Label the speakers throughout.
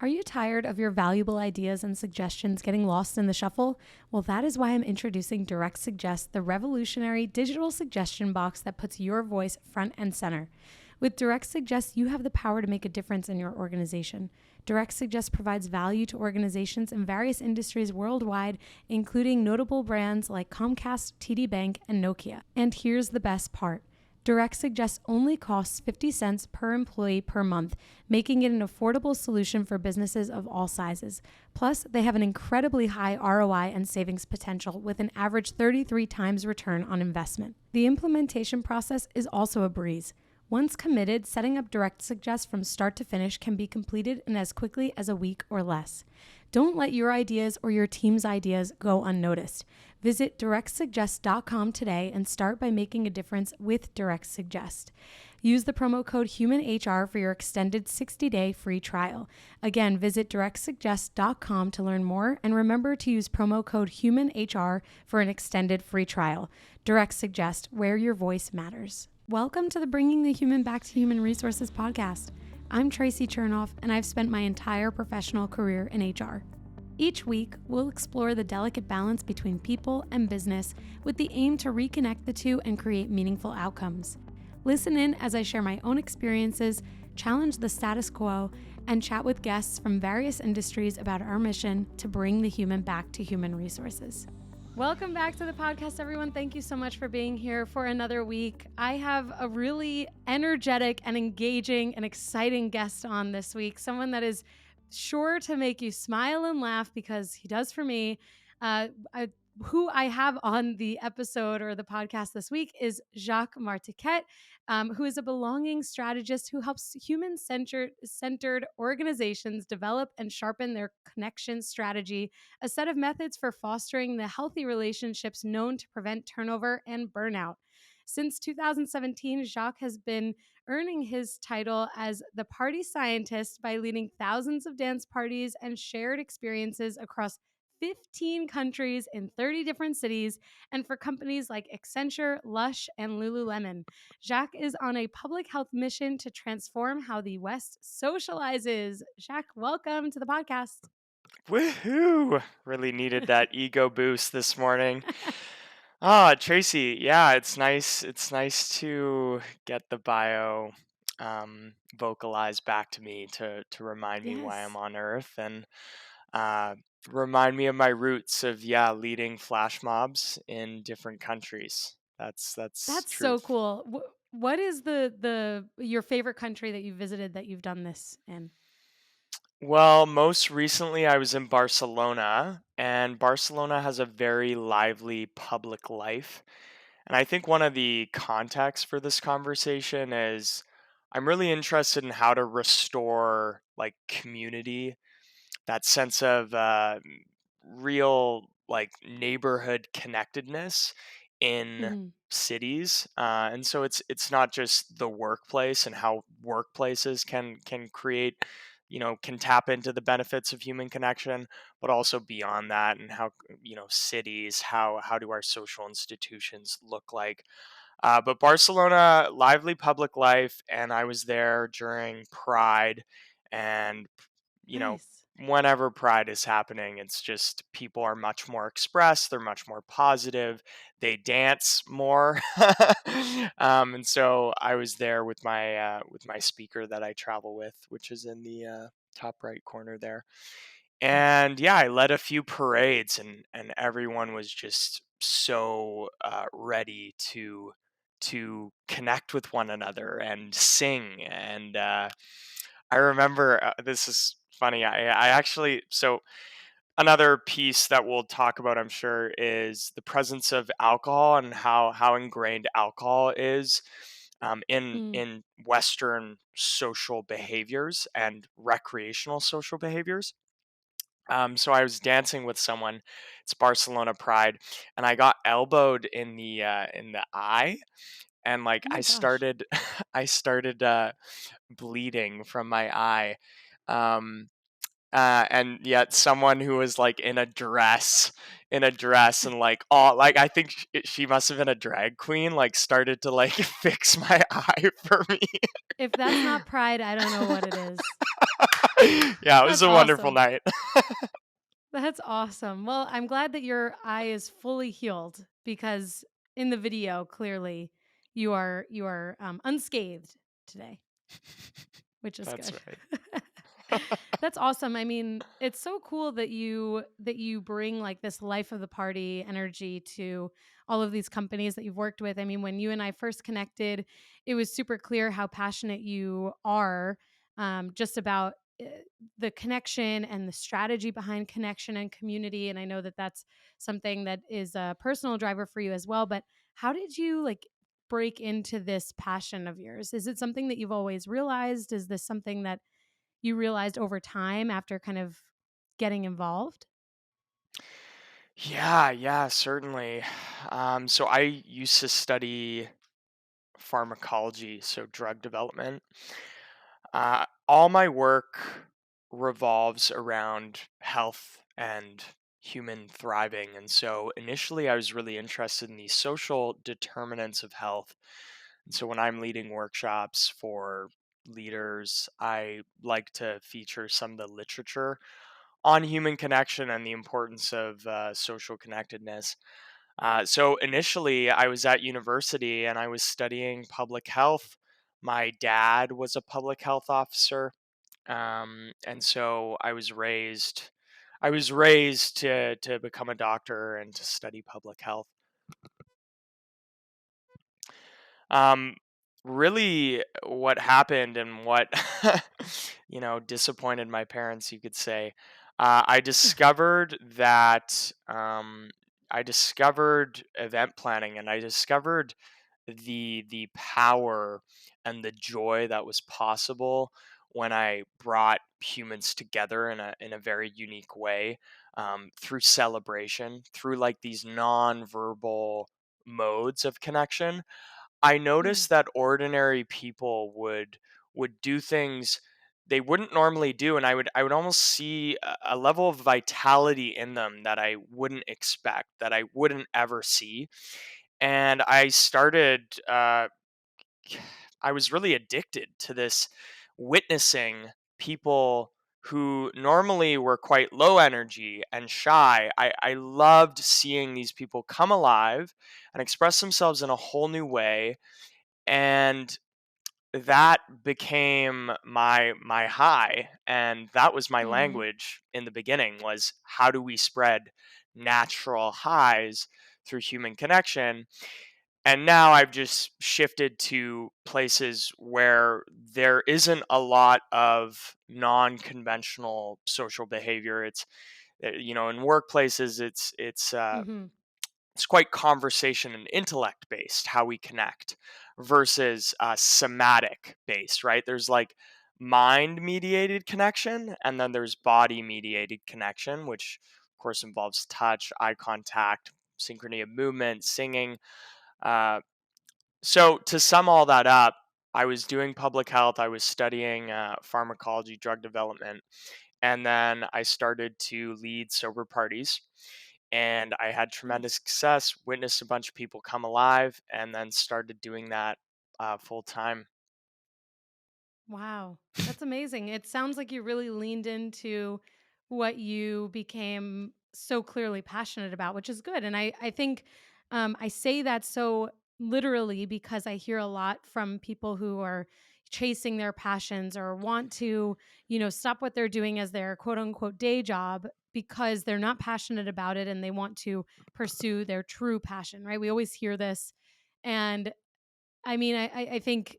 Speaker 1: Are you tired of your valuable ideas and suggestions getting lost in the shuffle? Well, that is why I'm introducing Direct Suggest, the revolutionary digital suggestion box that puts your voice front and center. With Direct Suggest, you have the power to make a difference in your organization. Direct Suggest provides value to organizations in various industries worldwide, including notable brands like Comcast, TD Bank, and Nokia. And here's the best part. Direct Suggest only costs 50 cents per employee per month, making it an affordable solution for businesses of all sizes. Plus, they have an incredibly high ROI and savings potential with an average 33 times return on investment. The implementation process is also a breeze. Once committed, setting up Direct Suggest from start to finish can be completed in as quickly as a week or less. Don't let your ideas or your team's ideas go unnoticed. Visit directsuggest.com today and start by making a difference with Direct Suggest. Use the promo code HUMANHR for your extended 60-day free trial. Again, visit directsuggest.com to learn more, and remember to use promo code HUMANHR for an extended free trial. Direct Suggest, where your voice matters. Welcome to the Bringing the Human Back to Human Resources podcast. I'm Tracy Chernoff, and I've spent my entire professional career in HR. Each week, we'll explore the delicate balance between people and business with the aim to reconnect the two and create meaningful outcomes. Listen in as I share my own experiences, challenge the status quo, and chat with guests from various industries about our mission to bring the human back to human resources. Welcome back to the podcast, everyone. Thank you so much for being here for another week. I have a really energetic and engaging and exciting guest on this week, someone that is sure to make you smile and laugh because he does for me. Who I have on the episode or the podcast this week is Jacques Martiquet, who is a belonging strategist who helps human-centered organizations develop and sharpen their connection strategy, a set of methods for fostering the healthy relationships known to prevent turnover and burnout. Since 2017, Jacques has been earning his title as the party scientist by leading thousands of dance parties and shared experiences across 15 countries in 30 different cities, and for companies like Accenture, LUSH, and Lululemon. Jacques is on a public health mission to transform how the West socializes. Jacques, welcome to the podcast.
Speaker 2: Woohoo! Really needed that ego boost this morning. Tracy, yeah, it's nice. It's nice to get the bio vocalized back to me to remind me why I'm
Speaker 1: Yes.
Speaker 2: on Earth and uh, remind me of my roots of leading flash mobs in different countries. That's
Speaker 1: That's so
Speaker 2: truth.
Speaker 1: cool. What is your favorite country that you visited that you've done this in?
Speaker 2: Well, most recently I was in Barcelona, and Barcelona has a very lively public life. And I think one of the contexts for this conversation is I'm really interested in how to restore like community, that sense of real like neighborhood connectedness in
Speaker 1: Mhm.
Speaker 2: cities. And so it's not just the workplace and how workplaces can create, can tap into the benefits of human connection, but also beyond that, and how cities, how do our social institutions look like. But Barcelona, lively public life, and I was there during Pride, and you know,
Speaker 1: Nice.
Speaker 2: whenever Pride is happening, it's just people are much more expressed, they're much more positive, they dance more, and so I was there with my speaker that I travel with, which is in the top right corner there. And yeah, I led a few parades, and everyone was just so ready to connect with one another and sing. And I remember this is funny. I actually another piece that we'll talk about, I'm sure, is the presence of alcohol and how ingrained alcohol is
Speaker 1: Mm.
Speaker 2: in Western social behaviors and recreational social behaviors. So I was dancing with someone. It's Barcelona Pride, and I got elbowed in the eye, and like
Speaker 1: Oh my
Speaker 2: I
Speaker 1: gosh.
Speaker 2: started I started bleeding from my eye. Um, and yet someone who was like in a dress, and like all like I think she must have been a drag queen, like started to like fix my eye for me.
Speaker 1: If that's not pride, I don't know what it is.
Speaker 2: Yeah, it was
Speaker 1: That's
Speaker 2: a wonderful
Speaker 1: awesome.
Speaker 2: night.
Speaker 1: That's awesome. Well, I'm glad that your eye is fully healed because in the video, clearly you are unscathed today, which is
Speaker 2: That's
Speaker 1: good.
Speaker 2: right.
Speaker 1: That's awesome. I mean, it's so cool that you bring like this life of the party energy to all of these companies that you've worked with. I mean, when you and I first connected, it was super clear how passionate you are just about uh, the connection and the strategy behind connection and community. And I know that that's something that is a personal driver for you as well. But how did you like break into this passion of yours? Is it something that you've always realized? Is this something that you realized over time after kind of getting involved?
Speaker 2: Yeah, certainly. So I used to study pharmacology, so drug development. All my work revolves around health and human thriving. And so initially, I was really interested in the social determinants of health. And so when I'm leading workshops for leaders, I like to feature some of the literature on human connection and the importance of social connectedness. So initially, I was at university and I was studying public health. My dad was a public health officer, and so I was raised to become a doctor and to study public health. Um, Really, what happened and what disappointed my parents, you could say. I discovered that I discovered event planning, and I discovered the power and the joy that was possible when I brought humans together in a very unique way, through celebration, through like these non-verbal modes of connection. I
Speaker 1: Mhm,
Speaker 2: noticed that ordinary people would do things they wouldn't normally do, and I would almost see a level of vitality in them that I wouldn't expect, that I wouldn't ever see. And I was really addicted to this, witnessing people who normally were quite low energy and shy. I loved seeing these people come alive and express themselves in a whole new way, and that became my high, and that was my
Speaker 1: mhm.
Speaker 2: language in the beginning, was how do we spread natural highs through human connection. And now I've just shifted to places where there isn't a lot of non-conventional social behavior. It's in workplaces,
Speaker 1: Mhm.
Speaker 2: it's quite conversation and intellect based, how we connect, versus somatic based, right? There's like mind mediated connection, and then there's body mediated connection, which of course involves touch, eye contact, synchrony of movement, singing. Uh, so to sum all that up, I was doing public health, I was studying pharmacology, drug development, and then I started to lead sober parties. And I had tremendous
Speaker 1: Nice.
Speaker 2: success, witnessed a bunch of people come alive, and then started doing that full time.
Speaker 1: Wow. That's amazing. It sounds like you really leaned into what you became so clearly passionate about, which is good. And I think I say that so literally because I hear a lot from people who are chasing their passions or want to, stop what they're doing as their quote unquote day job because they're not passionate about it and they want to pursue their true passion, right? We always hear this. And I mean, I think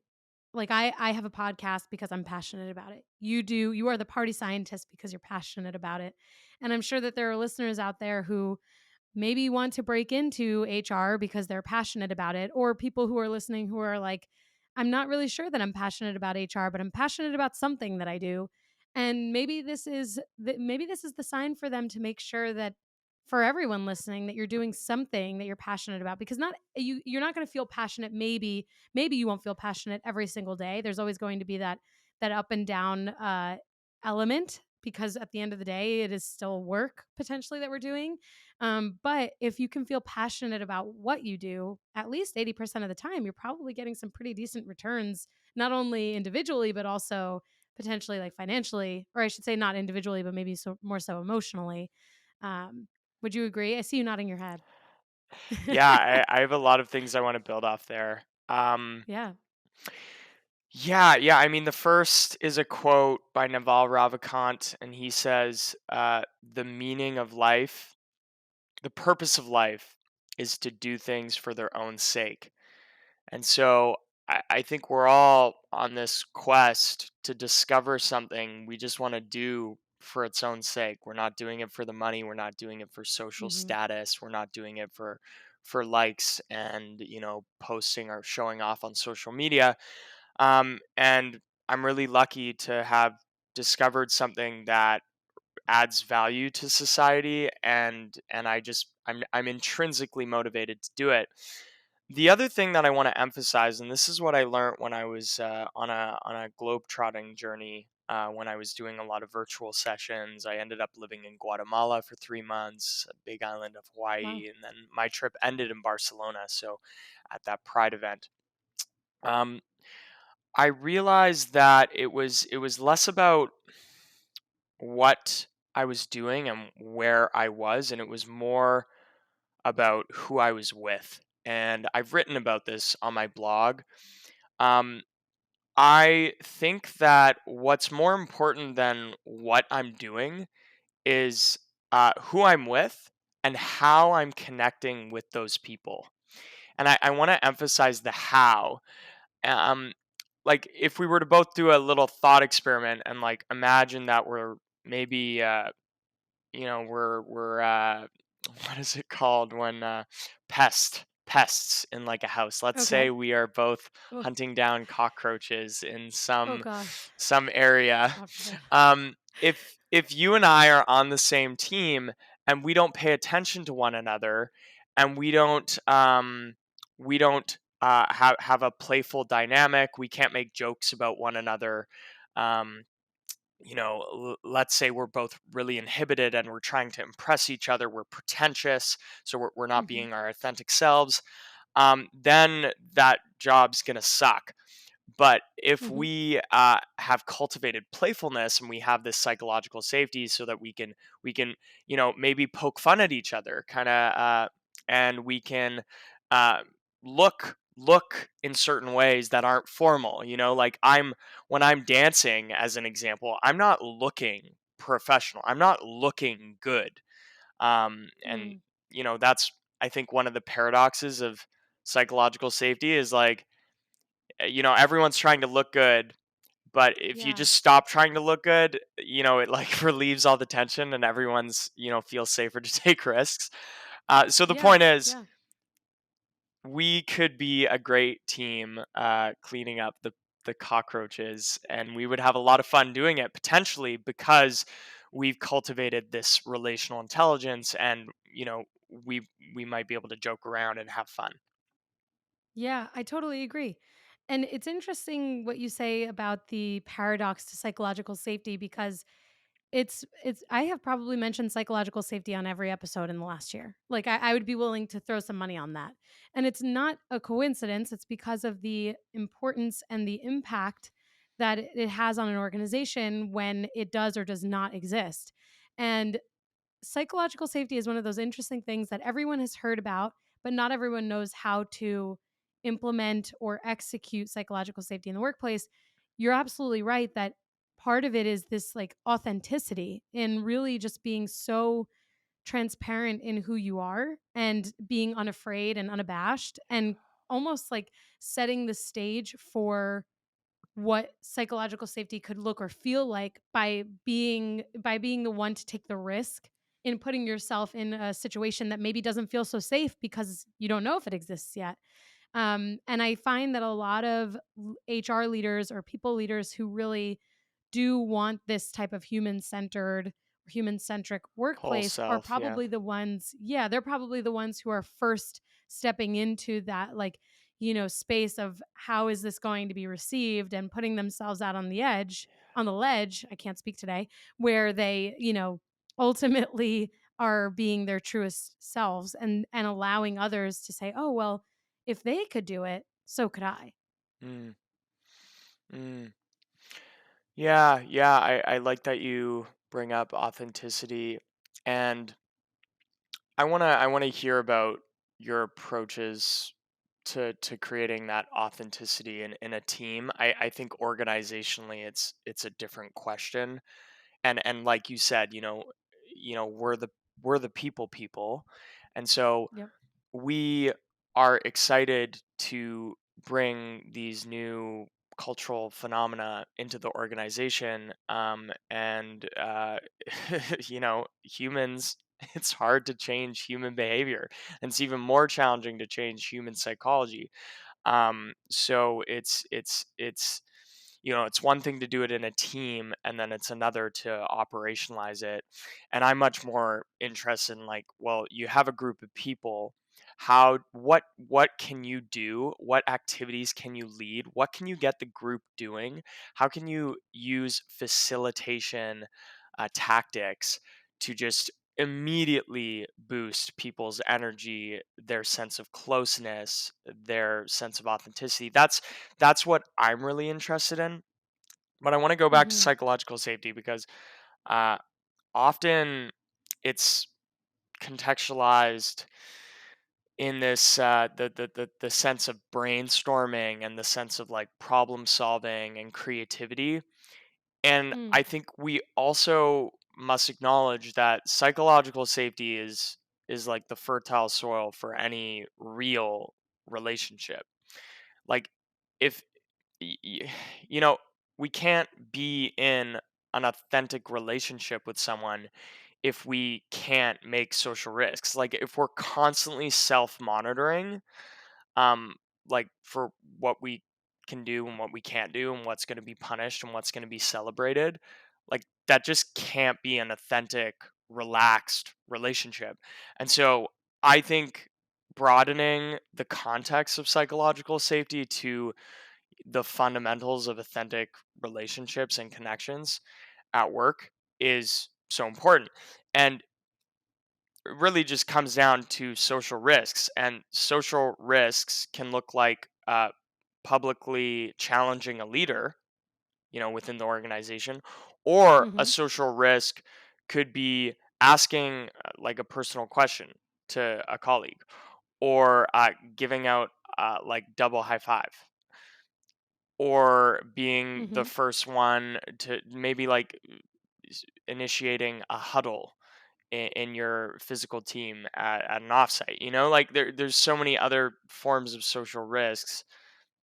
Speaker 1: like I have a podcast because I'm passionate about it. You are the party scientist because you're passionate about it. And I'm sure that there are listeners out there who maybe want to break into HR because they're passionate about it, or people who are listening who are like, I'm not really sure that I'm passionate about HR, but I'm passionate about something that I do. And maybe this is the sign for them to make sure that for everyone listening that you're doing something that you're passionate about, because you're not going to feel passionate. Maybe you won't feel passionate every single day. There's always going to be that up and down element, because at the end of the day it is still work potentially that we're doing. But if you can feel passionate about what you do, at least 80% of the time, you're probably getting some pretty decent returns, not only individually, but also potentially like financially, or I should say not individually, but maybe so more so emotionally. Um, would you agree? I see you nodding your head.
Speaker 2: Yeah, I have a lot of things I want to build off there.
Speaker 1: Yeah.
Speaker 2: Yeah. I mean, the first is a quote by Naval Ravikant, and he says, "The meaning of life, the purpose of life, is to do things for their own sake." And so I think we're all on this quest to discover something we just want to do for its own sake. We're not doing it for the money. We're not doing it for social
Speaker 1: Hmm.
Speaker 2: status. We're not doing it for likes and posting or showing off on social media. And I'm really lucky to have discovered something that adds value to society, and I'm intrinsically motivated to do it. The other thing that I want to emphasize, and this is what I learned when I was on a globetrotting journey. When I was doing a lot of virtual sessions, I ended up living in Guatemala for 3 months, a big island of
Speaker 1: Wow.
Speaker 2: Hawaii, and then my trip ended in Barcelona. So, at that Pride event, um, I realized that it was less about what I was doing and where I was, and it was more about who I was with. And I've written about this on my blog. Um, I think that what's more important than what I'm doing is who I'm with and how I'm connecting with those people. And I want to emphasize the how. Um, like if we were to both do a little thought experiment and like imagine that we're maybe we're what is it called when pests in like a house. Let's say
Speaker 1: Okay.
Speaker 2: we are both
Speaker 1: Oh,
Speaker 2: hunting down cockroaches in
Speaker 1: oh
Speaker 2: some
Speaker 1: gosh.
Speaker 2: some area.
Speaker 1: God forbid.
Speaker 2: If you and I are on the same team and we don't pay attention to one another, and we don't have a playful dynamic, we can't make jokes about one another. um, let's say we're both really inhibited and we're trying to impress each other. We're pretentious, so we're not
Speaker 1: Hmm.
Speaker 2: being our authentic selves. Then that job's gonna suck. But if
Speaker 1: Hmm.
Speaker 2: we have cultivated playfulness and we have this psychological safety, so that we can maybe poke fun at each other, kind of, and we can uh, look in certain ways that aren't formal. Like when I'm dancing, as an example, I'm not looking professional. I'm not looking good. And
Speaker 1: Mm.
Speaker 2: that's, I think, one of the paradoxes of psychological safety is like, everyone's trying to look good, but if you
Speaker 1: Yeah.
Speaker 2: just stop trying to look good, it like relieves all the tension and everyone's, feels safer to take risks. So the
Speaker 1: Yeah.
Speaker 2: point is,
Speaker 1: Yeah.
Speaker 2: we could be a great team cleaning up the cockroaches, and we would have a lot of fun doing it, potentially because we've cultivated this relational intelligence, and we might be able to joke around and have fun.
Speaker 1: Yeah, I totally agree. And it's interesting what you say about the paradox to psychological safety because it's I have probably mentioned psychological safety on every episode in the last year. Like I would be willing to throw some money on that. And it's not a coincidence. It's because of the importance and the impact that it has on an organization when it does or does not exist. And psychological safety is one of those interesting things that everyone has heard about, but not everyone knows how to implement or execute psychological safety in the workplace. You're absolutely right that part of it is this like authenticity in really just being so transparent in who you are and being unafraid and unabashed and almost like setting the stage for what psychological safety could look or feel like by being the one to take the risk in putting yourself in a situation that maybe doesn't feel so safe because you don't know if it exists yet. And I find that a lot of HR leaders or people leaders who really do want this type of human centered or human centric
Speaker 2: Whole
Speaker 1: workplace are
Speaker 2: self, yeah.
Speaker 1: probably the ones, yeah, they're probably the ones who are first stepping into that, like, space of how is this going to be received and putting themselves out on the edge, on the ledge. I can't speak today, where they, ultimately are being their truest selves and allowing others to say, oh, well, if they could do it, so could I.
Speaker 2: Mm, mm. Yeah, I like that you bring up authenticity, and I wanna hear about your approaches to creating that authenticity in a team. I think organizationally it's a different question. And like you said, we're the people. And so
Speaker 1: Yep.
Speaker 2: we are excited to bring these new cultural phenomena into the organization, and humans, it's hard to change human behavior, and it's even more challenging to change human psychology. So it's one thing to do it in a team, and then it's another to operationalize it. And I'm much more interested in, like, well, you have a group of people. What can you do? What activities can you lead? What can you get the group doing? How can you use facilitation tactics to just immediately boost people's energy, their sense of closeness, their sense of authenticity? That's what I'm really interested in. But I want to go back to
Speaker 1: Hmm.
Speaker 2: psychological safety because uh, often it's contextualized in this the sense of brainstorming and the sense of like problem solving and creativity. And
Speaker 1: Mm.
Speaker 2: I think we also must acknowledge that psychological safety is like the fertile soil for any real relationship. Like, if y- y- you know, we can't be in an authentic relationship with someone if we can't make social risks. Like, if we're constantly self-monitoring, um like, for what we can do and what we can't do and what's going to be punished and what's going to be celebrated, like, that just can't be an authentic, relaxed relationship. And so I think broadening the context of psychological safety to the fundamentals of authentic relationships and connections at work is so important. And it really just comes down to social risks, and social risks can look like publicly challenging a leader, within the organization, or a
Speaker 1: Hmm.
Speaker 2: social risk could be asking like a personal question to a colleague, or giving out like double high five, or being the
Speaker 1: Hmm.
Speaker 2: first one to maybe like initiating a huddle in your physical team at an offsite. Like, there's so many other forms of social risks.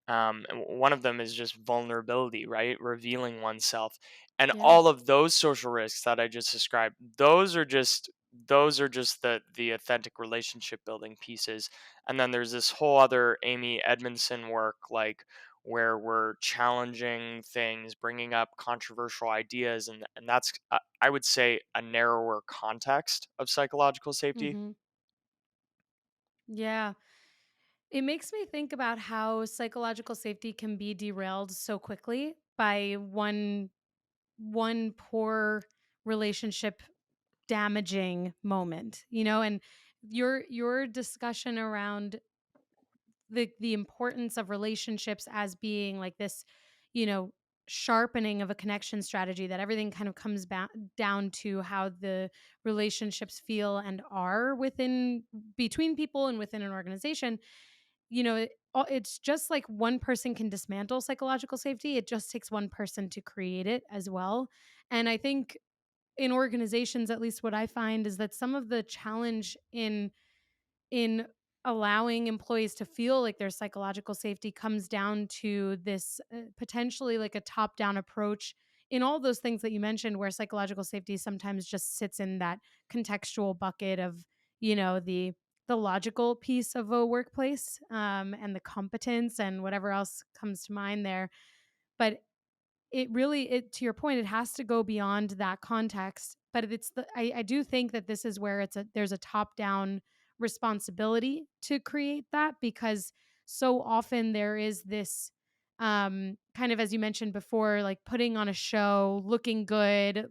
Speaker 2: And one of them is just vulnerability, right? Revealing oneself. And
Speaker 1: Yeah.
Speaker 2: all of those social risks that I just described, those are just the authentic relationship building pieces. And then there's this whole other Amy Edmondson work, like, where we're challenging things, bringing up controversial ideas, and that's, I would say, a narrower context of psychological safety.
Speaker 1: Hmm. Yeah. It makes me think about how psychological safety can be derailed so quickly by one poor relationship damaging moment, and your discussion around the importance of relationships as being like this, you know, sharpening of a connection strategy, that everything kind of comes back down to how the relationships feel and are within between people and within an organization. It's just like one person can dismantle psychological safety. It just takes one person to create it as well. And I think in organizations, at least what I find is that some of the challenge in allowing employees to feel like their psychological safety comes down to this potentially like a top down approach in all those things that you mentioned, where psychological safety sometimes just sits in that contextual bucket of the logical piece of a workplace, and the competence and whatever else comes to mind there. But it to your point, it has to go beyond that context. But I do think that this is where there's a top down responsibility to create that, because so often there is this kind of, as you mentioned before, like putting on a show, looking good,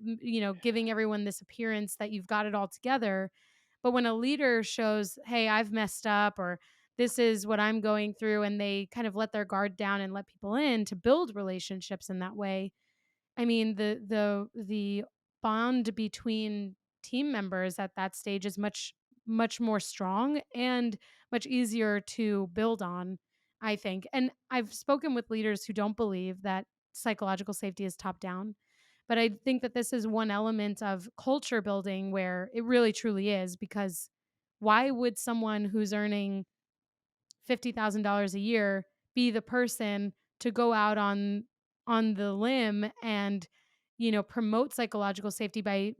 Speaker 1: giving everyone this appearance that you've got it all together. But when a leader shows, hey, I've messed up, or this is what I'm going through, and they kind of let their guard down and let people in to build relationships in that way, I mean, the bond between team members at that stage is much more strong and much easier to build on, I think. And I've spoken with leaders who don't believe that psychological safety is top down, but I think that this is one element of culture building where it really truly is, because why would someone who's earning $50,000 a year be the person to go out on the limb and, promote psychological safety by,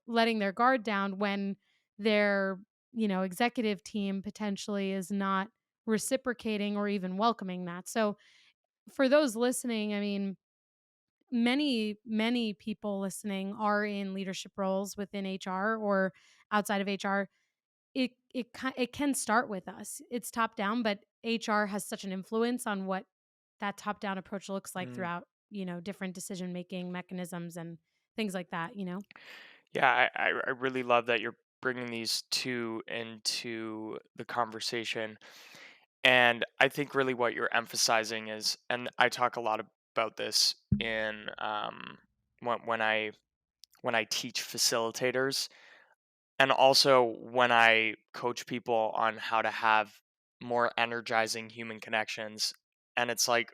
Speaker 1: letting their guard down when their, executive team potentially is not reciprocating or even welcoming that. So for those listening, I mean, many people listening are in leadership roles within HR or outside of HR. It can start with us. It's top down, but HR has such an influence on what that top down approach looks like
Speaker 2: Mm.
Speaker 1: throughout, different decision making mechanisms and things like that.
Speaker 2: Yeah, I really love that you're bringing these two into the conversation. And I think really what you're emphasizing is, and I talk a lot about this in when I teach facilitators, and also when I coach people on how to have more energizing human connections. And it's like,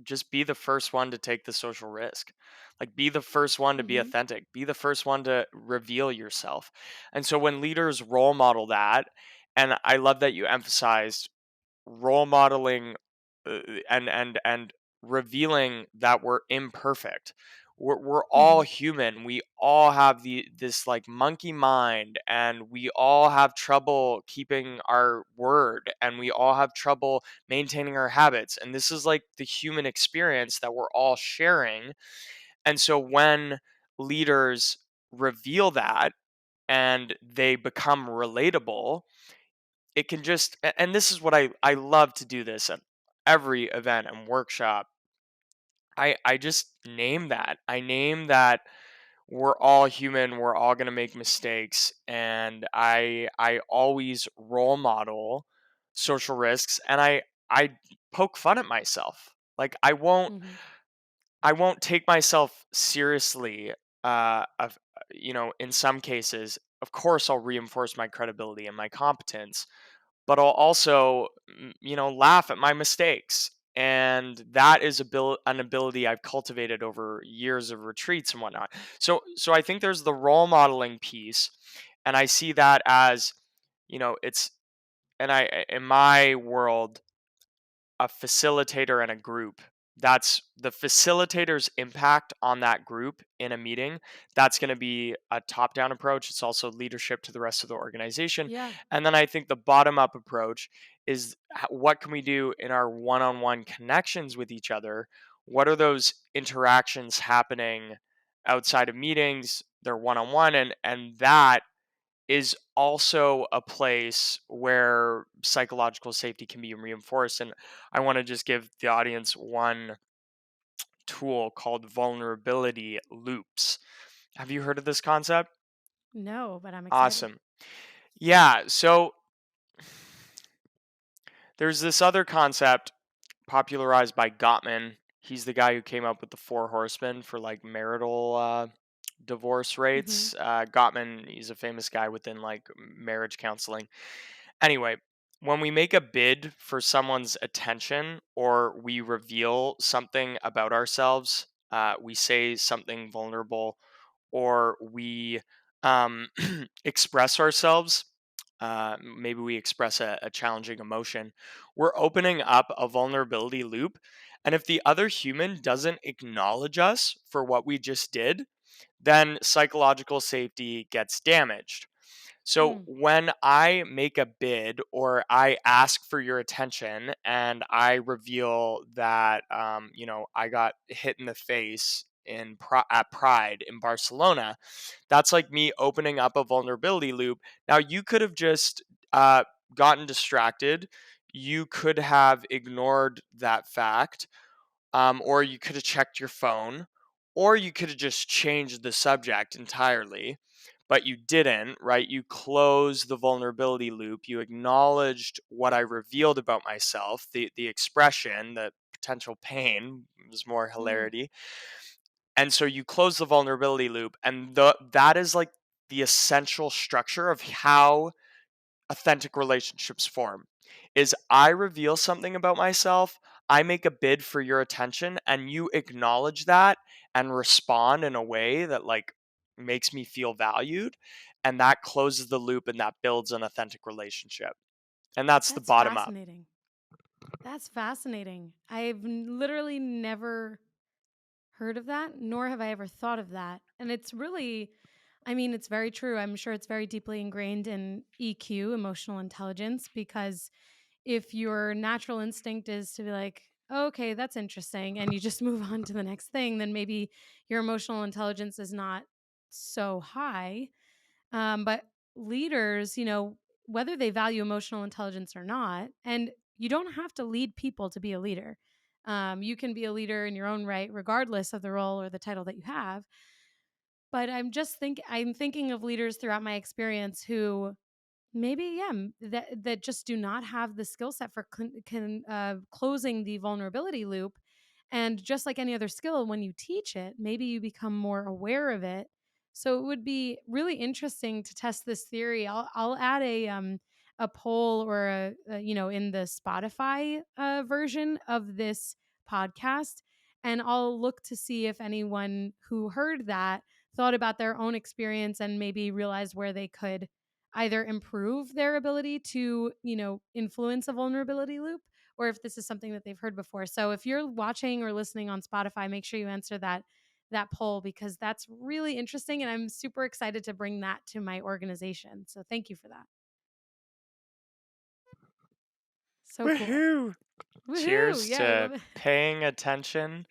Speaker 2: just be the first one to take the social risk. Like, be the first one to be
Speaker 1: Mhm.
Speaker 2: authentic, be the first one to reveal yourself. And so when leaders role model that, and I love that you emphasized role modeling, and revealing that we're imperfect. We're all
Speaker 1: Mhm.
Speaker 2: human. We all have this like monkey mind, and we all have trouble keeping our word, and we all have trouble maintaining our habits. And this is like the human experience that we're all sharing. And so when leaders reveal that and they become relatable, it can just and this is what I love to do this at every event and workshop. I just name that. I name that we're all human, we're all going to make mistakes, and I always role model social risks, and I poke fun at myself. Like,
Speaker 1: Mhm.
Speaker 2: I won't take myself seriously, in some cases. Of course I'll reinforce my credibility and my competence, but I'll also, laugh at my mistakes. And that is an ability I've cultivated over years of retreats and whatnot. So I think there's the role modeling piece, and I see that as, it's, and in my world, a facilitator and a group. That's the facilitator's impact on that group in a meeting. That's going to be a top down approach. It's also leadership to the rest of the organization.
Speaker 1: Yeah.
Speaker 2: And then I think the bottom up approach is, what can we do in our one on one connections with each other? What are those interactions happening outside of meetings? They're one on one. And that is also a place where psychological safety can be reinforced. And I want to just give the audience one tool called vulnerability loops. Have you heard of this concept?
Speaker 1: No, but I'm excited.
Speaker 2: Awesome. Yeah. So there's this other concept popularized by Gottman. He's the guy who came up with the four horsemen for like marital divorce
Speaker 1: Mhm.
Speaker 2: rates. Gottman, he's a famous guy within like marriage counseling. Anyway, when we make a bid for someone's attention, or we reveal something about ourselves, we say something vulnerable, or we express ourselves, maybe we express a challenging emotion, we're opening up a vulnerability loop. And if the other human doesn't acknowledge us for what we just did, then psychological safety gets damaged. So
Speaker 1: Mm.
Speaker 2: when I make a bid, or I ask for your attention, and I reveal that, I got hit in the face at Pride in Barcelona, that's like me opening up a vulnerability loop. Now you could have just gotten distracted. You could have ignored that fact, or you could have checked your phone, or you could have just changed the subject entirely, but you didn't, right? You closed the vulnerability loop. You acknowledged what I revealed about myself, the expression, the potential pain was more
Speaker 1: Mm.
Speaker 2: hilarity, And so you close the vulnerability loop, and that is like the essential structure of how authentic relationships form. Is I reveal something about myself, I make a bid for your attention, and you acknowledge that and respond in a way that like makes me feel valued, and that closes the loop and that builds an authentic relationship. And that's the
Speaker 1: That's
Speaker 2: bottom up.
Speaker 1: fascinating. That's fascinating. Literally never heard of that, nor have I ever thought of that. And it's really, I mean, it's very true. I'm sure it's very deeply ingrained in EQ, emotional intelligence, because if your natural instinct is to be like, okay, that's interesting, and you just move on to the next thing, then maybe your emotional intelligence is not so high. But leaders, whether they value emotional intelligence or not, and you don't have to lead people to be a leader. You can be a leader in your own right, regardless of the role or the title that you have. But I'm thinking of leaders throughout my experience who maybe, yeah, that just do not have the skill set for closing the vulnerability loop. And just like any other skill, when you teach it, maybe you become more aware of it. So it would be really interesting to test this theory. I'll add a poll or in the Spotify version of this podcast, and I'll look to see if anyone who heard that thought about their own experience and maybe realized where they could either improve their ability to, influence a vulnerability loop, or if this is something that they've heard before. So if you're watching or listening on Spotify, make sure you answer that poll, because that's really interesting and I'm super excited to bring that to my organization. So thank you for that. So cool.
Speaker 2: Woohoo!
Speaker 1: Woohoo.
Speaker 2: Cheers
Speaker 1: Yeah, I
Speaker 2: to
Speaker 1: love it.
Speaker 2: paying attention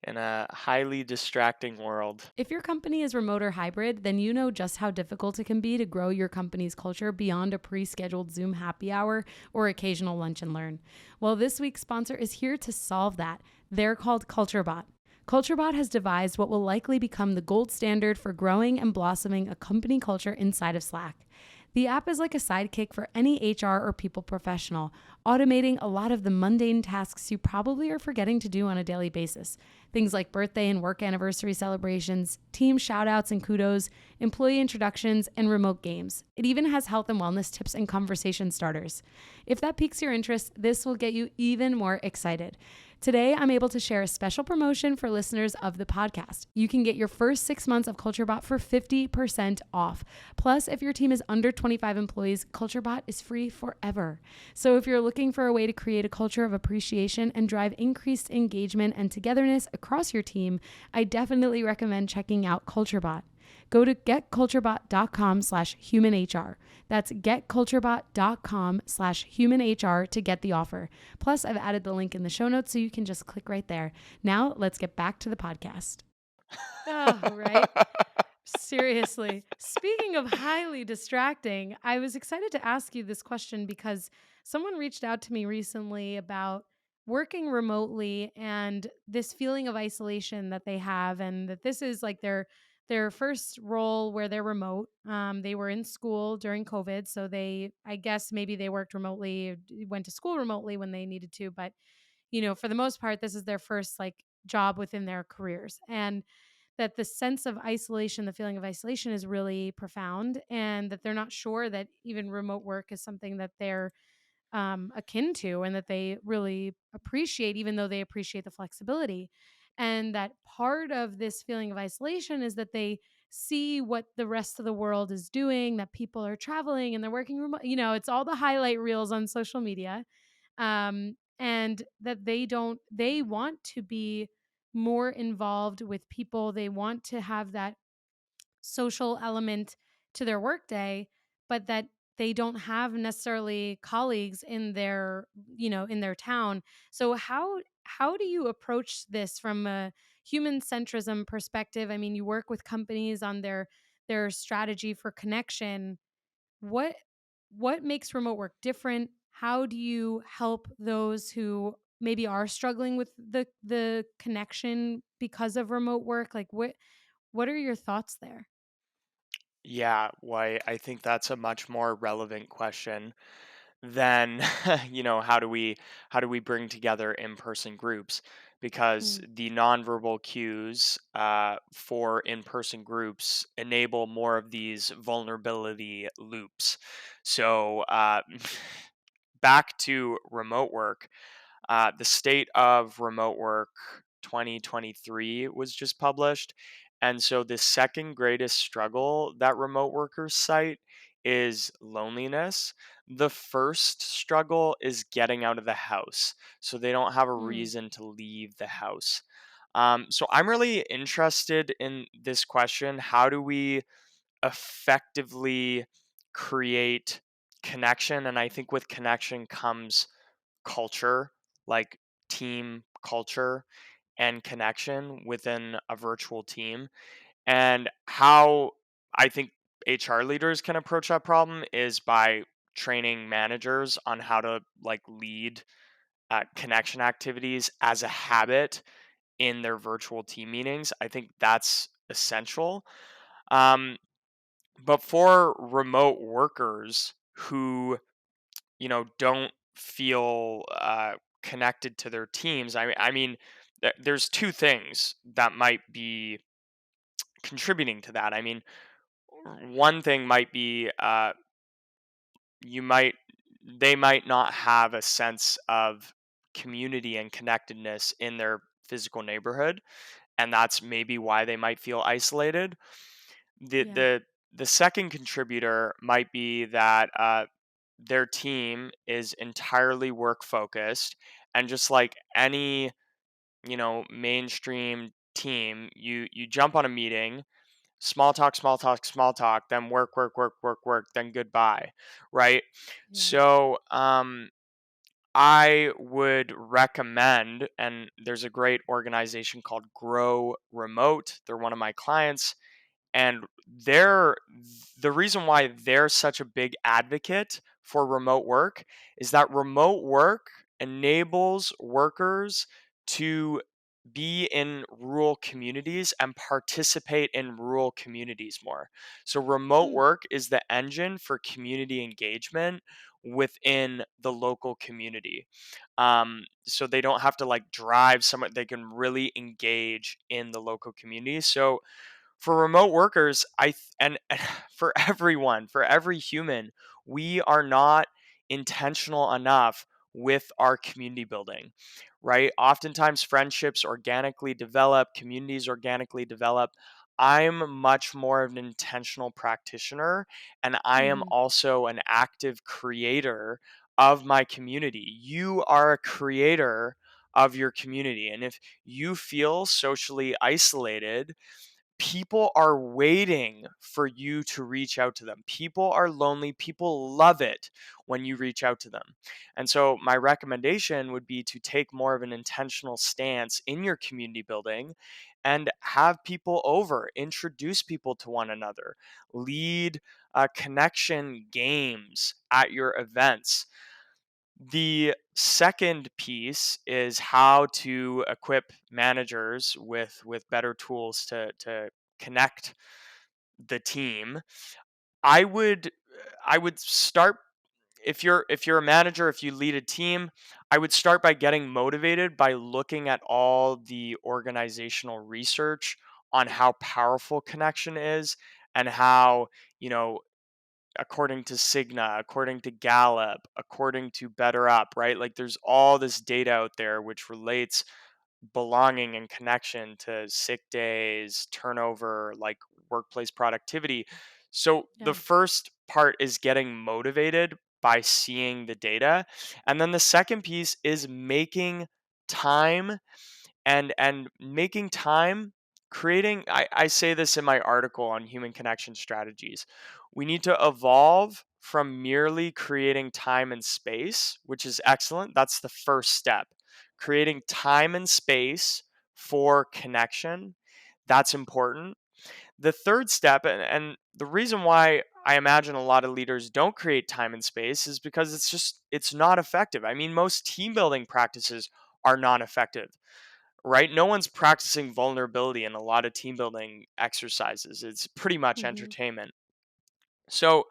Speaker 2: in a highly distracting world.
Speaker 1: If your company is remote or hybrid, then you know just how difficult it can be to grow your company's culture beyond a pre-scheduled Zoom happy hour or occasional lunch and learn. Well, this week's sponsor is here to solve that. They're called CultureBot. CultureBot has devised what will likely become the gold standard for growing and blossoming a company culture inside of Slack. The app is like a sidekick for any HR or people professional, automating a lot of the mundane tasks you probably are forgetting to do on a daily basis. Things like birthday and work anniversary celebrations, team shoutouts and kudos, employee introductions, and remote games. It even has health and wellness tips and conversation starters. If that piques your interest, this will get you even more excited. Today, I'm able to share a special promotion for listeners of the podcast. You can get your first 6 months of CultureBot for 50% off. Plus, if your team is under 25 employees, CultureBot is free forever. So if you're looking for a way to create a culture of appreciation and drive increased engagement and togetherness across your team, I definitely recommend checking out CultureBot. Go to getculturebot.com/humanhr. That's getculturebot.com/humanhr to get the offer. Plus, I've added the link in the show notes so you can just click right there. Now, let's get back to the podcast. Oh, right. Seriously. Speaking of highly distracting, I was excited to ask you this question because someone reached out to me recently about working remotely and this feeling of isolation that they have, and that this is like their first role where they're remote. They were in school during COVID, so I guess maybe they worked remotely, went to school remotely when they needed to, but for the most part, this is their first like job within their careers. And that the sense of isolation, the feeling of isolation is really profound, and that they're not sure that even remote work is something that they're akin to and that they really appreciate, even though they appreciate the flexibility. And that part of this feeling of isolation is that they see what the rest of the world is doing, that people are traveling and they're working remote. It's all the highlight reels on social media. And that they want to be more involved with people. They want to have that social element to their workday, but that they don't have necessarily colleagues in their town. So how do you approach this from a human centrism perspective? I mean, you work with companies on their strategy for connection. What what makes remote work different? How do you help those who maybe are struggling with the connection because of remote work? Like what are your thoughts there?
Speaker 2: Yeah, why I think that's a much more relevant question than how do we bring together in-person groups? because
Speaker 1: Mm.
Speaker 2: the nonverbal cues for in person groups enable more of these vulnerability loops. So, back to remote work, the state of remote work 2023 was just published. And so the second greatest struggle that remote workers cite is loneliness. The first struggle is getting out of the house. So they don't have a
Speaker 1: Mm.
Speaker 2: reason to leave the house. So I'm really interested in this question. How do we effectively create connection? And I think with connection comes culture, like team culture and connection within a virtual team. And how I think HR leaders can approach that problem is by training managers on how to like lead connection activities as a habit in their virtual team meetings. I think that's essential. Um, but for remote workers who don't feel connected to their teams. I mean, there's two things that might be contributing to that. I mean, one thing might be you might they might not have a sense of community and connectedness in their physical neighborhood, and that's maybe why they might feel isolated. The
Speaker 1: Yeah.
Speaker 2: the the second contributor might be that their team is entirely work focused, and just like any mainstream team, you jump on a meeting, small talk, small talk, small talk, then work, work, work, work, work, then goodbye, right?
Speaker 1: Yeah.
Speaker 2: So I would recommend, and there's a great organization called Grow Remote. They're one of my clients, and the reason why they're such a big advocate for remote work is that remote work enables workers to be in rural communities and participate in rural communities more. So remote
Speaker 1: Mm.
Speaker 2: work is the engine for community engagement within the local community. So they don't have to like drive somewhere, they can really engage in the local community. So for remote workers, and for everyone, for every human, we are not intentional enough with our community building, right? Oftentimes friendships organically develop, communities organically develop. I'm much more of an intentional practitioner, and I am
Speaker 1: Mm-hmm.
Speaker 2: also an active creator of my community. You are a creator of your community, and if you feel socially isolated, people are waiting for you to reach out to them. People are lonely. People love it when you reach out to them. And so, my recommendation would be to take more of an intentional stance in your community building and have people over, introduce people to one another, lead connection games at your events. The second piece is how to equip managers with better tools to connect the team. I would start, if you're a manager, if you lead a team, I would start by getting motivated by looking at all the organizational research on how powerful connection is, and how, you know, according to Cigna, according to Gallup, according to Better Up, right? Like there's all this data out there which relates belonging and connection to sick days, turnover, like workplace productivity. So the
Speaker 1: Yeah.
Speaker 2: first part is getting motivated by seeing the data. And then the second piece is making time, and making time, creating, I say this in my article on human connection strategies. We need to evolve from merely creating time and space, which is excellent. That's the first step. Creating time and space for connection. That's important. The third step, and the reason why I imagine a lot of leaders don't create time and space is because it's not effective. I mean, most team building practices are not effective, right? No one's practicing vulnerability in a lot of team building exercises. It's pretty much
Speaker 1: Mm-hmm.
Speaker 2: entertainment. So,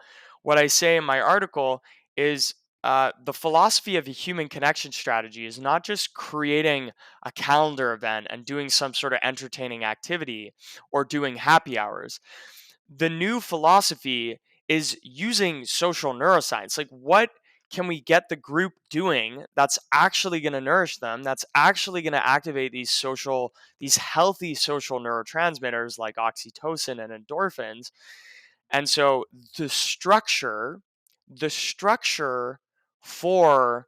Speaker 2: what I say in my article is the philosophy of a human connection strategy is not just creating a calendar event and doing some sort of entertaining activity or doing happy hours. The new philosophy is using social neuroscience. Like, what can we get the group doing that's actually going to nourish them, that's actually going to activate these healthy social neurotransmitters like oxytocin and endorphins? And so the structure, the structure for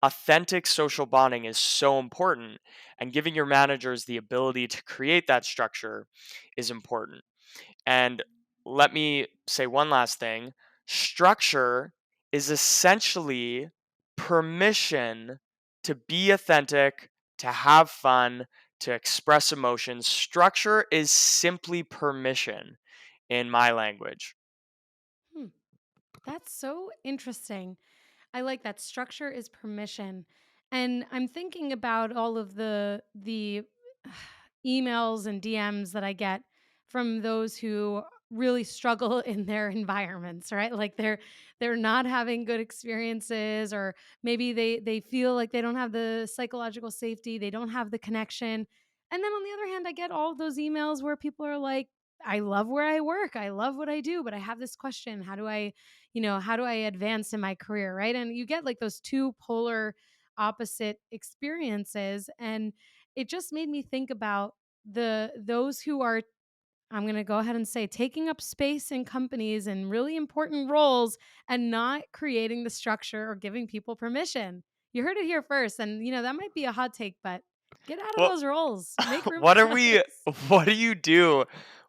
Speaker 2: authentic social bonding is so important, and giving your managers the ability to create that structure is important. And let me say one last thing. Structure is essentially permission to be authentic, to have fun, to express emotions. Structure is simply permission in my language.
Speaker 1: Hmm, that's so interesting. I like that structure is permission. And I'm thinking about all of the emails and DMs that I get from those who really struggle in their environments, right? Like they're not having good experiences, or maybe they feel like they don't have the psychological safety, they don't have the connection. And then on the other hand, I get all of those emails where people are like, I love where I work, I love what I do, but I have this question. How do I advance in my career, right? And you get like those two polar opposite experiences, and it just made me think about those who are, I'm going to go ahead and say, taking up space in companies and really important roles and not creating the structure or giving people permission. You heard it here first, and that might be a hot take, but get out of
Speaker 2: Well,
Speaker 1: those roles, make room
Speaker 2: what
Speaker 1: for
Speaker 2: are we
Speaker 1: others.
Speaker 2: what do you do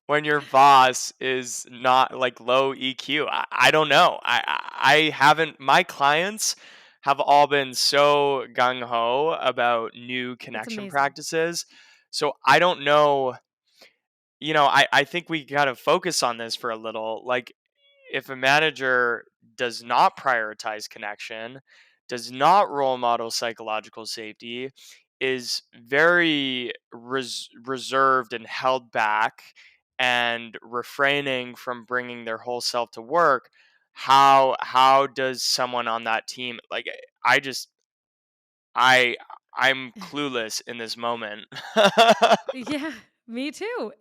Speaker 2: when your boss is not like low EQ? I don't know. I haven't my clients have all been so gung ho about new
Speaker 1: That's
Speaker 2: connection
Speaker 1: amazing.
Speaker 2: practices. So I don't know, I think we gotta focus on this for a little. Like, if a manager does not prioritize connection, does not role model psychological safety, is very reserved and held back and refraining from bringing their whole self to work, how does someone on that team, like, I just I I'm clueless in this moment.
Speaker 1: Yeah, me too.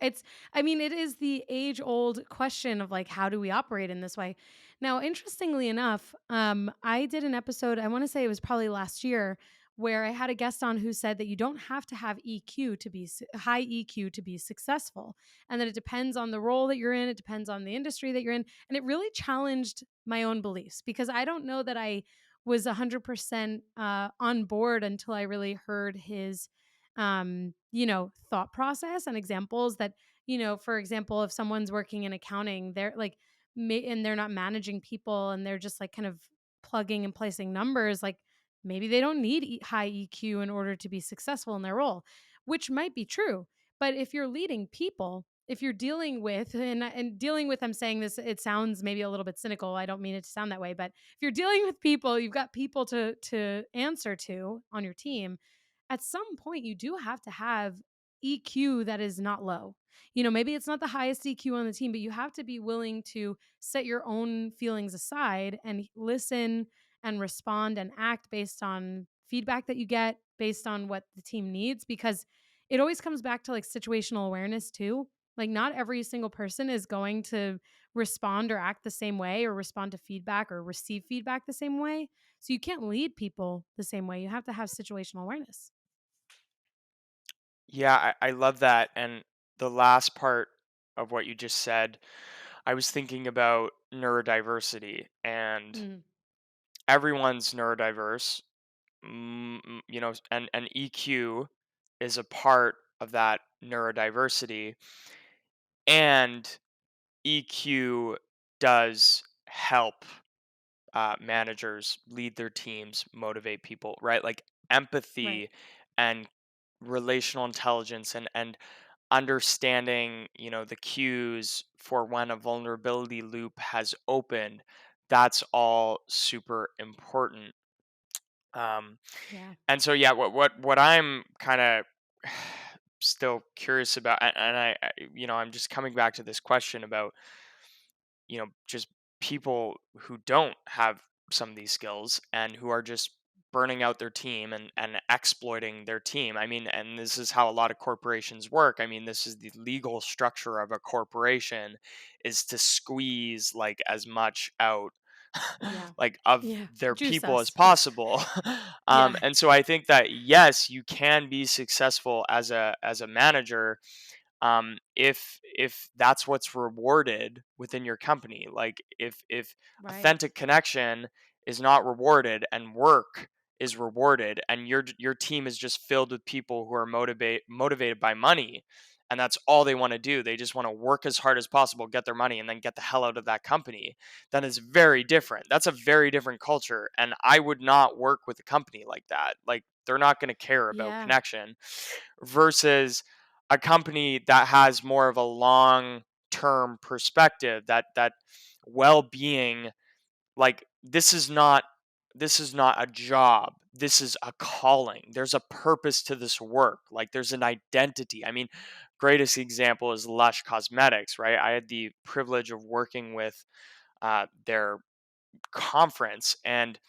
Speaker 1: I mean, it is the age old question of like, how do we operate in this way? Now, interestingly enough, I did an episode, I want to say it was probably last year, where I had a guest on who said that you don't have to have EQ to be high EQ to be successful, and that it depends on the role that you're in, it depends on the industry that you're in. And it really challenged my own beliefs, because I don't know that I was 100% on board until I really heard his thought process and examples that, for example, if someone's working in accounting, they're like, and they're not managing people and they're just like kind of plugging and placing numbers, like maybe they don't need high EQ in order to be successful in their role, which might be true. But if you're leading people, if you're dealing with, and dealing with, I'm saying this, it sounds maybe a little bit cynical. I don't mean it to sound that way, but if you're dealing with people, you've got people to answer to on your team. At some point you do have to have EQ that is not low. Maybe it's not the highest EQ on the team, but you have to be willing to set your own feelings aside and listen and respond and act based on feedback that you get, based on what the team needs, because it always comes back to like situational awareness too. Like, not every single person is going to respond or act the same way, or respond to feedback or receive feedback the same way. So you can't lead people the same way. You have to have situational awareness.
Speaker 2: Yeah, I love that. And the last part of what you just said, I was thinking about neurodiversity, and
Speaker 1: Mm,
Speaker 2: everyone's neurodiverse, and EQ is a part of that neurodiversity. And EQ does help managers lead their teams, motivate people, right? Like
Speaker 1: right.
Speaker 2: empathy and relational intelligence and understanding, the cues for when a vulnerability loop has opened. That's all super important. Um,
Speaker 1: Yeah.
Speaker 2: and so, yeah, what I'm kind of still curious about, and I'm just coming back to this question about, just people who don't have some of these skills and who are just burning out their team and exploiting their team. I mean, and this is how a lot of corporations work. I mean, this is the legal structure of a corporation, is to squeeze like as much out
Speaker 1: Yeah.
Speaker 2: like of
Speaker 1: Yeah.
Speaker 2: their
Speaker 1: Juice
Speaker 2: people as
Speaker 1: us.
Speaker 2: possible.
Speaker 1: Yeah.
Speaker 2: And so I think that yes, you can be successful as a manager, if that's what's rewarded within your company. Like if
Speaker 1: Right.
Speaker 2: authentic connection is not rewarded and work is rewarded, and your team is just filled with people who are motivated by money, and that's all they want to do, they just want to work as hard as possible, get their money, and then get the hell out of that company, then it's very different. That's a very different culture, and I would not work with a company like that. Like, they're not going to care about
Speaker 1: Yeah.
Speaker 2: connection, versus a company that has more of a long term perspective, that well-being. Like, this is not a job, this is a calling, there's a purpose to this work, like there's an identity. I mean, greatest example is LUSH Cosmetics, right? I had the privilege of working with their conference, and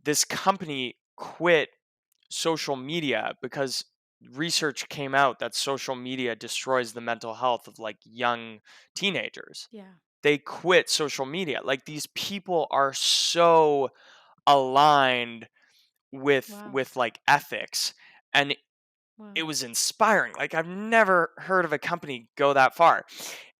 Speaker 2: this company quit social media because research came out that social media destroys the mental health of like young teenagers.
Speaker 1: Yeah.
Speaker 2: They quit social media. Like, these people are so aligned
Speaker 1: Wow.
Speaker 2: with like ethics, and it
Speaker 1: Wow.
Speaker 2: was inspiring. Like, I've never heard of a company go that far.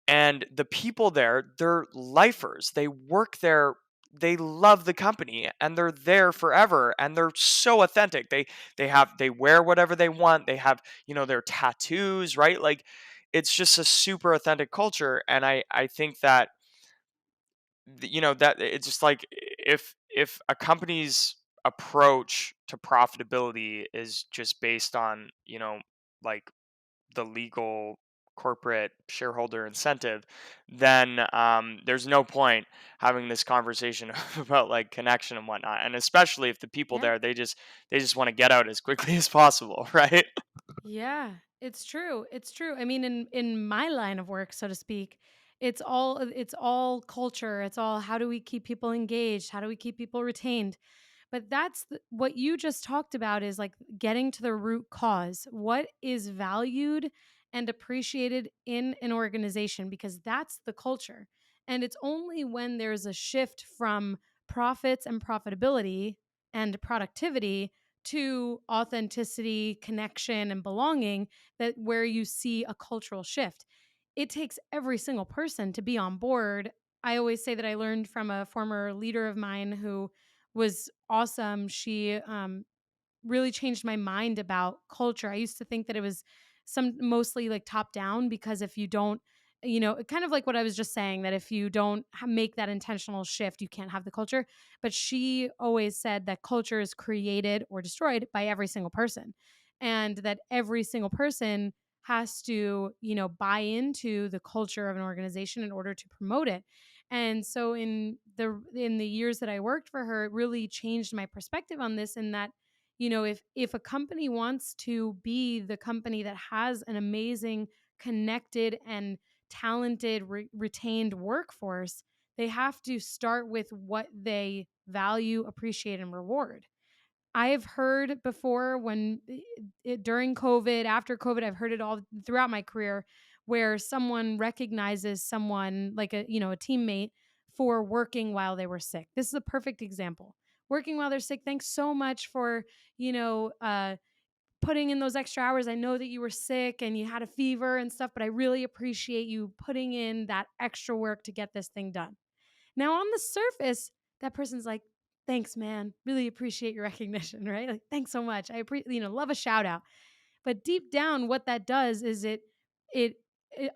Speaker 2: And the people there, they're lifers. They work there. They love the company and they're there forever, and they're so authentic. They wear whatever they want. They have, their tattoos, right? Like, it's just a super authentic culture, and I think that that it's just like, if a company's approach to profitability is just based on, like the legal corporate shareholder incentive, then there's no point having this conversation about like connection and whatnot. And especially if the people
Speaker 1: Yeah.
Speaker 2: there, they just want to get out as quickly as possible, right?
Speaker 1: Yeah, it's true. It's true. I mean, in my line of work, so to speak, it's all culture. It's all, how do we keep people engaged? How do we keep people retained? But what you just talked about is like getting to the root cause. What is valued and appreciated in an organization, because that's the culture. And it's only when there's a shift from profits and profitability and productivity to authenticity, connection, and belonging, that where you see a cultural shift. It takes every single person to be on board. I always say that I learned from a former leader of mine who was awesome. She really changed my mind about culture. I used to think that it was some mostly like top down, because if you don't, kind of like what I was just saying, that if you don't make that intentional shift, you can't have the culture. But she always said that culture is created or destroyed by every single person, and that every single person has to, buy into the culture of an organization in order to promote it. And so in the years that I worked for her, it really changed my perspective on this, in that, if a company wants to be the company that has an amazing, connected, and talented, retained workforce, they have to start with what they value, appreciate, and reward. I've heard before, during COVID, after COVID, I've heard it all throughout my career, where someone recognizes someone like a teammate for working while they were sick. This is a perfect example. Working while they're sick. Thanks so much for, you know, uh, putting in those extra hours. I know that you were sick and you had a fever and stuff, but I really appreciate you putting in that extra work to get this thing done. Now, on the surface, that person's like, thanks, man. Really appreciate your recognition, right? Like, thanks so much. I appreciate, love a shout out. But deep down, what that does is it it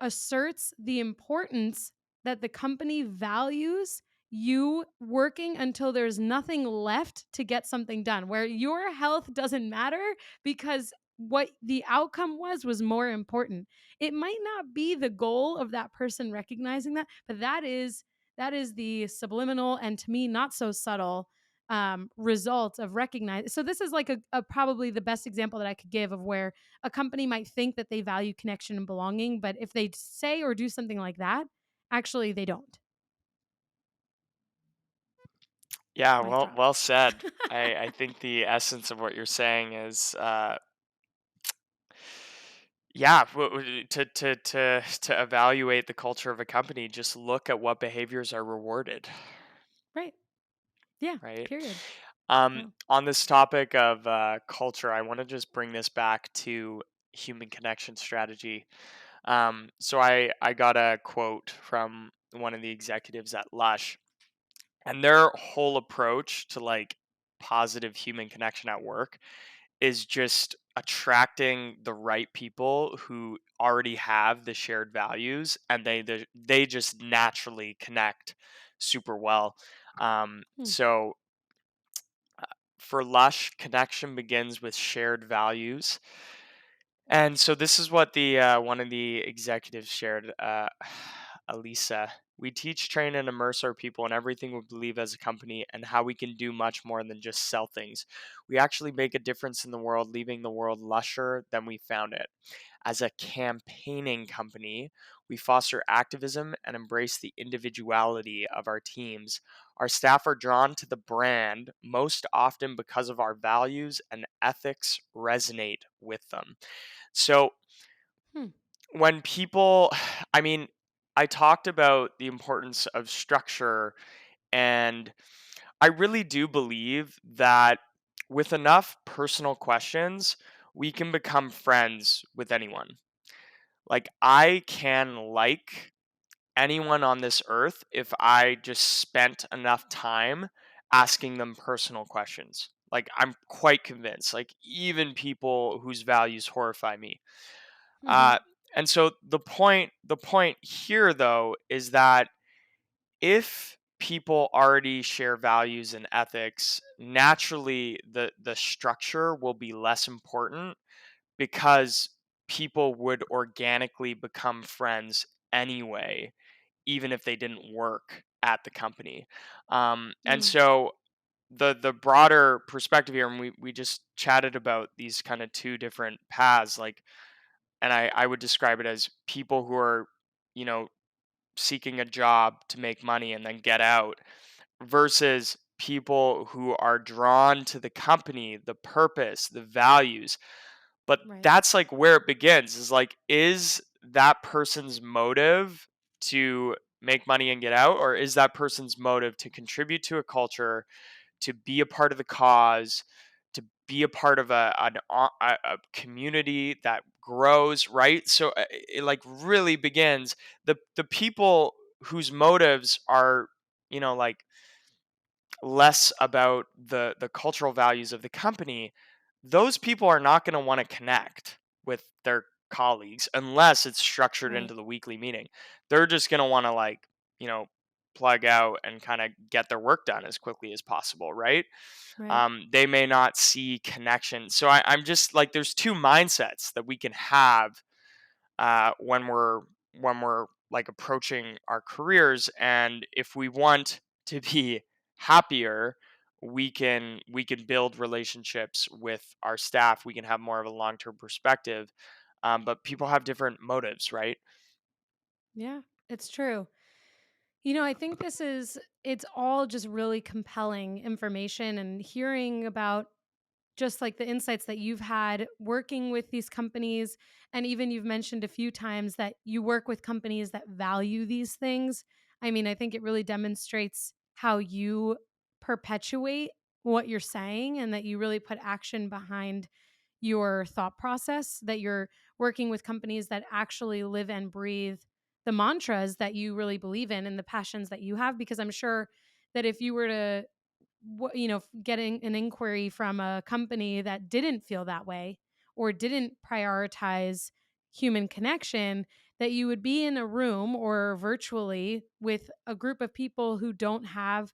Speaker 1: asserts the importance that the company values you working until there's nothing left to get something done, where your health doesn't matter, because what the outcome was more important. It might not be the goal of that person recognizing that, but that is the subliminal, and to me not so subtle, result of recognize. So this is like a probably the best example that I could give of where a company might think that they value connection and belonging, but if they say or do something like that, actually they don't.
Speaker 2: Yeah,
Speaker 1: Mic drop.
Speaker 2: well said. I think the essence of what you're saying is, yeah, to evaluate the culture of a company, just look at what behaviors are rewarded,
Speaker 1: Right. Yeah.
Speaker 2: right?
Speaker 1: Period. Yeah.
Speaker 2: On this topic of culture, I want to just bring this back to human connection strategy. So I got a quote from one of the executives at Lush, and their whole approach to like positive human connection at work is just attracting the right people who already have the shared values, and they just naturally connect super well.
Speaker 1: Hmm.
Speaker 2: So for Lush, connection begins with shared values. And so this is what the one of the executives shared, Elisa. We teach, train, and immerse our people in everything we believe as a company and how we can do much more than just sell things. We actually make a difference in the world, leaving the world lusher than we found it. As a campaigning company, we foster activism and embrace the individuality of our teams. Our staff are drawn to the brand most often because of our values and ethics resonate with them. So
Speaker 1: Hmm.
Speaker 2: when people, I mean, I talked about the importance of structure, and I really do believe that with enough personal questions, we can become friends with anyone. Like, I can like anyone on this earth if I just spent enough time asking them personal questions. Like, I'm quite convinced, like, even people whose values horrify me.
Speaker 1: Mm-hmm.
Speaker 2: Uh, and so the point here though is that if people already share values and ethics, naturally the structure will be less important because people would organically become friends anyway, even if they didn't work at the company. And
Speaker 1: Mm.
Speaker 2: so the broader perspective here, and we just chatted about these kind of two different paths, like, and I would describe it as people who are, you know, seeking a job to make money and then get out, versus people who are drawn to the company, the purpose, the values. But
Speaker 1: Right.
Speaker 2: that's like where it begins, is like, is that person's motive to make money and get out, or is that person's motive to contribute to a culture, to be a part of the cause, to be a part of a community that grows, right? So it like really begins, the people whose motives are, like, less about the cultural values of the company, those people are not going to want to connect with their colleagues unless it's structured
Speaker 1: Right.
Speaker 2: into the weekly meeting. They're just going to want to, like, you know, plug out and kind of get their work done as quickly as possible, right?
Speaker 1: Right.
Speaker 2: They may not see connection. So I'm just like, there's two mindsets that we can have when we're like approaching our careers, and if we want to be happier, we can build relationships with our staff. We can have more of a long-term perspective, but people have different motives, right?
Speaker 1: Yeah. It's true. I think it's all just really compelling information and hearing about just like the insights that you've had working with these companies. And even you've mentioned a few times that you work with companies that value these things. I mean, I think it really demonstrates how you perpetuate what you're saying and that you really put action behind your thought process, that you're working with companies that actually live and breathe the mantras that you really believe in and the passions that you have. Because I'm sure that if you were to getting an inquiry from a company that didn't feel that way or didn't prioritize human connection, that you would be in a room or virtually with a group of people who don't have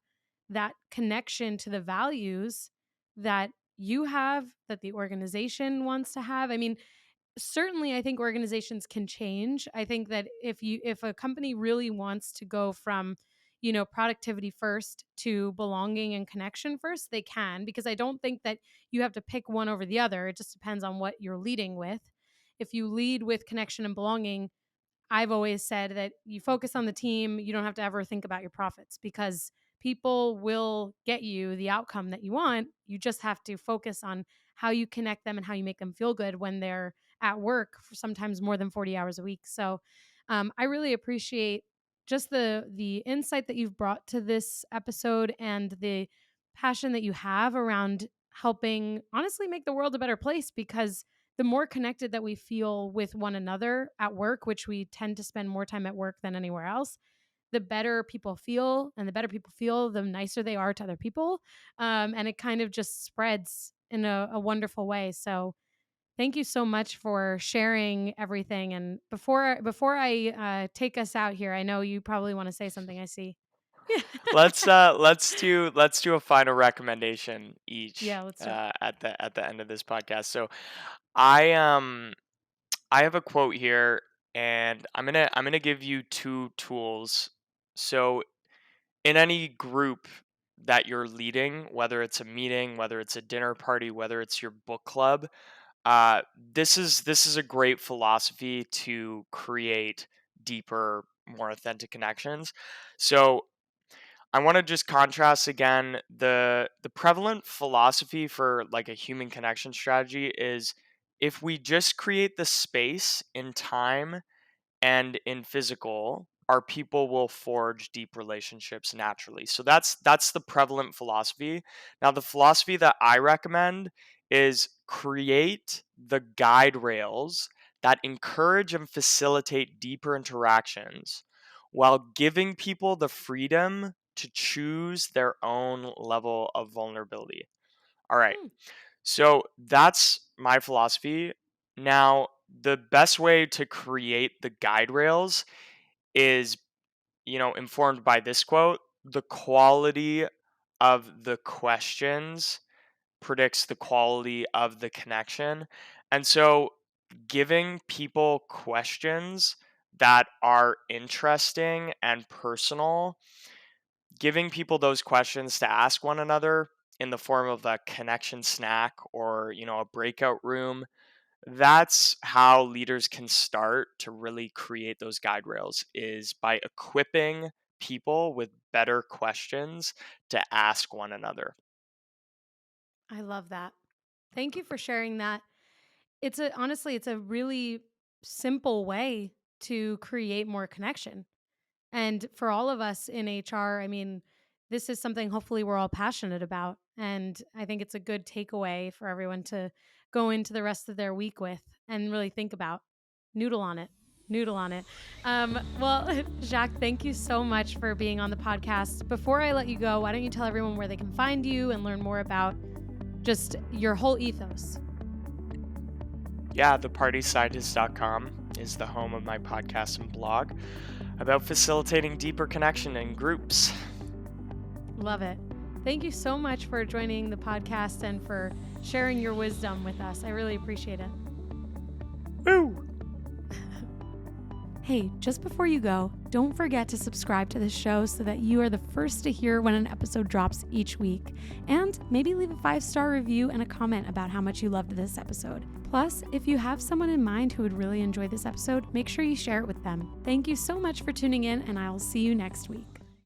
Speaker 1: that connection to the values that you have, that the organization wants to have. I mean, certainly I think organizations can change. I think that if a company really wants to go from, productivity first to belonging and connection first, they can, because I don't think that you have to pick one over the other. It just depends on what you're leading with. If you lead with connection and belonging, I've always said that you focus on the team, you don't have to ever think about your profits, because people will get you the outcome that you want. You just have to focus on how you connect them and how you make them feel good when they're at work for sometimes more than 40 hours a week. So I really appreciate just the insight that you've brought to this episode and the passion that you have around helping honestly make the world a better place, because the more connected that we feel with one another at work, which we tend to spend more time at work than anywhere else, the better people feel, and the better people feel, the nicer they are to other people. And it kind of just spreads in a wonderful way. So thank you so much for sharing everything. And before I take us out here, I know you probably want to say something. I see.
Speaker 2: Let's do a final recommendation each
Speaker 1: Yeah, let's do it.
Speaker 2: at the end of this podcast. So I I have a quote here, and I'm gonna give you two tools. So in any group that you're leading, whether it's a meeting, whether it's a dinner party, whether it's your book club, this is a great philosophy to create deeper, more authentic connections. So I want to just contrast again the prevalent philosophy for like a human connection strategy is if we just create the space in time and in physical, our people will forge deep relationships naturally. So that's the prevalent philosophy. Now the philosophy that I recommend is create the guide rails that encourage and facilitate deeper interactions while giving people the freedom to choose their own level of vulnerability. All right.
Speaker 1: Hmm.
Speaker 2: So that's my philosophy. Now, the best way to create the guide rails is, informed by this quote: the quality of the questions predicts the quality of the connection. And so, giving people questions that are interesting and personal, giving people those questions to ask one another in the form of a connection snack or, a breakout room, that's how leaders can start to really create those guide rails, is by equipping people with better questions to ask one another.
Speaker 1: I love that. Thank you for sharing that. Honestly, it's a really simple way to create more connection. And for all of us in HR, I mean, this is something hopefully we're all passionate about. And I think it's a good takeaway for everyone to go into the rest of their week with and really think about. Noodle on it. Noodle on it. Well, Jacques, thank you so much for being on the podcast. Before I let you go, why don't you tell everyone where they can find you and learn more about just your whole ethos?
Speaker 2: Yeah, thepartyscientist.com is the home of my podcast and blog about facilitating deeper connection in groups.
Speaker 1: Love it. Thank you so much for joining the podcast and for sharing your wisdom with us. I really appreciate it.
Speaker 2: Woo!
Speaker 1: Hey, just before you go, don't forget to subscribe to this show so that you are the first to hear when an episode drops each week. And maybe leave a 5-star review and a comment about how much you loved this episode. Plus, if you have someone in mind who would really enjoy this episode, make sure you share it with them. Thank you so much for tuning in, and I will see you next week.